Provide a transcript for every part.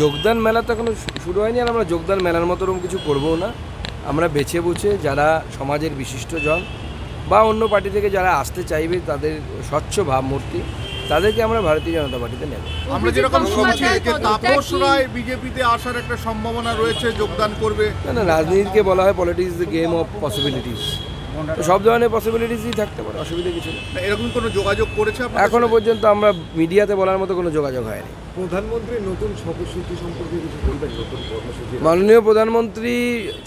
যোগদান মেলা তো এখনো শুরু হয়নি, আর আমরা যোগদান মেলার মতো ওরকম কিছু করবো না। আমরা বেছে বুঝে যারা সমাজের বিশিষ্টজন বা অন্য পার্টি থেকে যারা আসতে চাইবে, তাদের স্বচ্ছ ভাবমূর্তি, তাদেরকে আমরা ভারতীয় জনতা পার্টিতে নেব। আমরা যেরকম শুনছি যে তাপস রায় বিজেপিতে আসার একটা সম্ভাবনা রয়েছে, যোগদান করবে। না, রাজনীতিকে বলা হয় politics the game of possibilities. তো সব ধরনের পসিবিলিটিসই থাকতে পারে, অসুবিধা কিছু নেই। এরকম কোনো যোগাযোগ করেছে এখনো পর্যন্ত আমরা মিডিয়াতে বলার মতো কোনো যোগাযোগ হয়নি। প্রধানমন্ত্রীর নতুন সফরসূচি সম্পর্কে কিছু বলবেন? নতুন কর্মসূচি মাননীয় প্রধানমন্ত্রী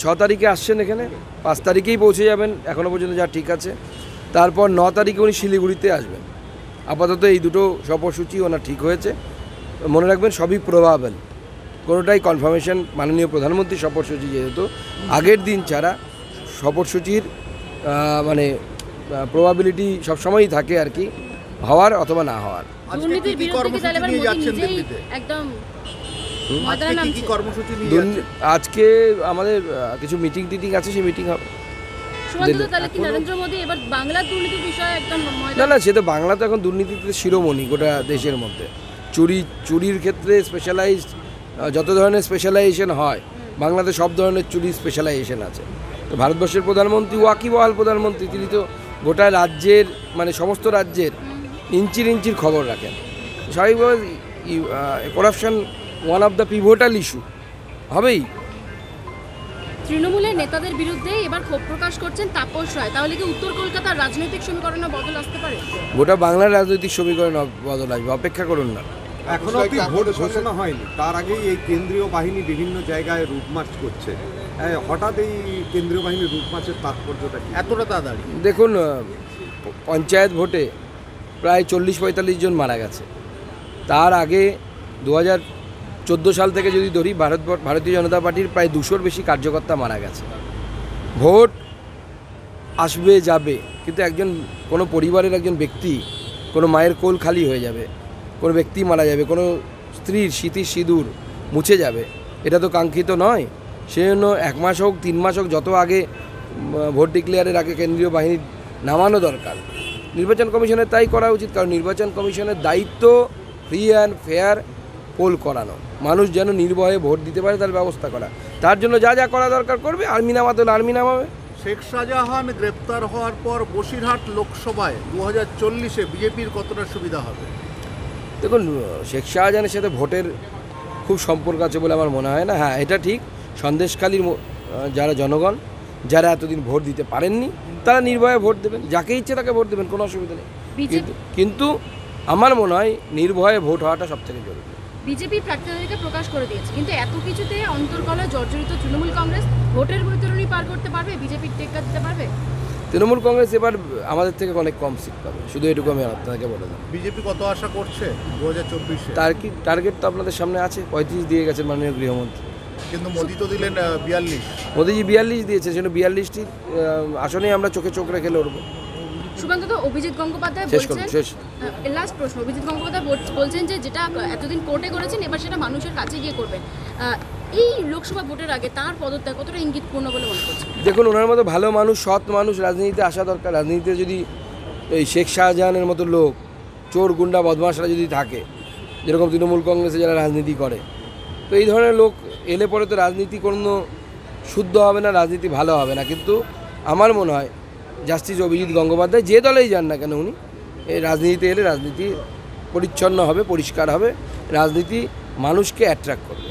6 তারিখে আসছেন এখানে, 5 তারিখেই পৌঁছে যাবেন এখনও পর্যন্ত যা ঠিক আছে। তারপর 9 তারিখে উনি শিলিগুড়িতে আসবেন। আপাতত এই দুটো সফরসূচি ওনার ঠিক হয়েছে। মনে রাখবেন সবই প্রবাবেল, কোনোটাই কনফার্মেশন। মাননীয় প্রধানমন্ত্রীর সফরসূচি যেহেতু আগের দিন ছাড়া সফরসূচির মানে প্রবাবিলিটি সবসময়ই থাকে আর কি, হওয়ার অথবা না হওয়ার। আজকে আমাদের কিছু মিটিং টিটিং আছে, সেই মিটিং হবে। না, সে তো বাংলা তো এখন দুর্নীতিতে শিরোমণি গোটা দেশের মধ্যে। চুরির ক্ষেত্রে স্পেশালাইজড, যত ধরনের স্পেশালাইজেশন হয় বাংলাতে সব ধরনের চুরি স্পেশালাইজেশন আছে। তো ভারতবর্ষের প্রধানমন্ত্রী ওয়াকিবহাল প্রধানমন্ত্রী, তিনি তো গোটা রাজ্যের মানে সমস্ত রাজ্যের ইঞ্চির খবর রাখেন। স্বাভাবিকভাবে corruption one of the pivotal issue হবেই। তৃণমূলের নেতাদের বিরুদ্ধে এবার ক্ষোভ প্রকাশ করছেন তাপস রায়, তাহলে কি উত্তর কলকাতার রাজনৈতিক সমীকরণে বদল আসতে পারে? গোটা বাংলার রাজনৈতিক সমীকরণ বদল আসবে, অপেক্ষা করুন না। এখনো অবধি ভোট ঘোষণা হয়নি, তার আগেই এই কেন্দ্রীয় বাহিনী বিভিন্ন জায়গায় রুট মার্চ করছে। হঠাৎ এই কেন্দ্রীয় বাহিনীর রুট মার্চের তাৎপর্যটা কি এতটা তাড়াতাড়ি? দেখুন, পঞ্চায়েত ভোটে প্রায় 40-45 জন মারা গেছে। তার আগে 2014 সাল থেকে যদি ধরি, ভারতীয় জনতা পার্টির প্রায় 200-র বেশি কার্যকর্তা মারা গেছে। ভোট আসবে যাবে, কিন্তু কোনো পরিবারের একজন ব্যক্তি, কোনো মায়ের কোল খালি হয়ে যাবে, কোনো ব্যক্তি মারা যাবে, কোনো স্ত্রীর স্মৃতির সিঁদুর মুছে যাবে, এটা তো কাঙ্ক্ষিত নয়। সেজন্য 1 মাস হোক 3 মাস হোক, যত আগে ভোট ডিক্লেয়ারের আগে কেন্দ্রীয় বাহিনী নামানো দরকার। নির্বাচন কমিশনের তাই করা উচিত, কারণ নির্বাচন কমিশনের দায়িত্ব ফ্রি অ্যান্ড ফেয়ার পোল করানো, মানুষ যেন নির্ভয়ে ভোট দিতে পারে তার ব্যবস্থা করা। তার জন্য যা যা করা দরকার করবে, আর্মি নামাতে হলে আর্মি নামাবে। শেখ শাহজাহান গ্রেপ্তার হওয়ার পর বসিরহাট লোকসভায় 2040-এ বিজেপির কতটা সুবিধা হবে? দেখুন, শেখ শাহজাহানের সাথে ভোটের খুব সম্পর্ক আছে বলে আমার মনে হয় না। হ্যাঁ, এটা ঠিক, সন্দেশখালীর যারা জনগণ, যারা এতদিন ভোট দিতে পারেননি, তারা নির্ভয়ে ভোট দেবেন, যাকে ইচ্ছে তাকে ভোট দেবেন, কোনো অসুবিধা নেই। কিন্তু আমার মনে হয় নির্ভয়ে ভোট হওয়াটা সবথেকে জরুরি। বিজেপি প্রার্থীদেরকে প্রকাশ করে দিয়েছে, কিন্তু এত কিছুতে অন্তর্কলহে জর্জরিত তৃণমূল কংগ্রেস ভোটের বৈতরণী পার করতে পারবে, বিজেপির টেক্কা দিতে পারবে? তৃণমূল কংগ্রেস এবার আমাদের থেকে অনেক কম সিট পাবে, শুধু এটুকু আমি আপনাকে বলে দেব। বিজেপি কত আশা করছে 2024-এ? টার্গেট তো আপনাদের সামনে আছে, 35 দিয়ে গেছেন মাননীয় গৃহমন্ত্রী। কিন্তু মোদি তো দিলেন 42। মোদিজি 42 দিয়েছে, সেজন্য 42টি আসনেই আমরা চোখে চোখ রেখে লড়বো। সুকান্ত, অভিজিৎ গঙ্গোপাধ্যায় বলছেন, লাস্ট প্রশ্ন, অভিজিৎ গঙ্গোপাধ্যায় বলছেন যে যেটা এতদিন কোর্টে করেছেন এবার সেটা মানুষের কাছে গিয়ে করবেন। এই লোকসভা ভোটের আগে তার পদত্যাগ কতটা ইঙ্গিতপূর্ণ বলে মনে করছেন? দেখুন, ওনার মতো ভালো মানুষ, সৎ মানুষ রাজনীতিতে আসা দরকার। রাজনীতিতে যদি এই শেখ শাহজাহানের মতো লোক, চোর গুন্ডা বদমাশরা যদি থাকে, যেরকম তৃণমূল কংগ্রেসে যারা রাজনীতি করে, তো এই ধরনের লোক এলে পরে তো রাজনীতি কোনো শুদ্ধ হবে না, রাজনীতি ভালো হবে না। কিন্তু আমার মনে হয় জাস্টিস অভিজিৎ গঙ্গোপাধ্যায় যে দলেই যান না কেন, উনি এই রাজনীতিতে এলে রাজনীতি পরিচ্ছন্ন হবে, পরিষ্কার হবে, রাজনীতি মানুষকে অ্যাট্রাক্ট করবে।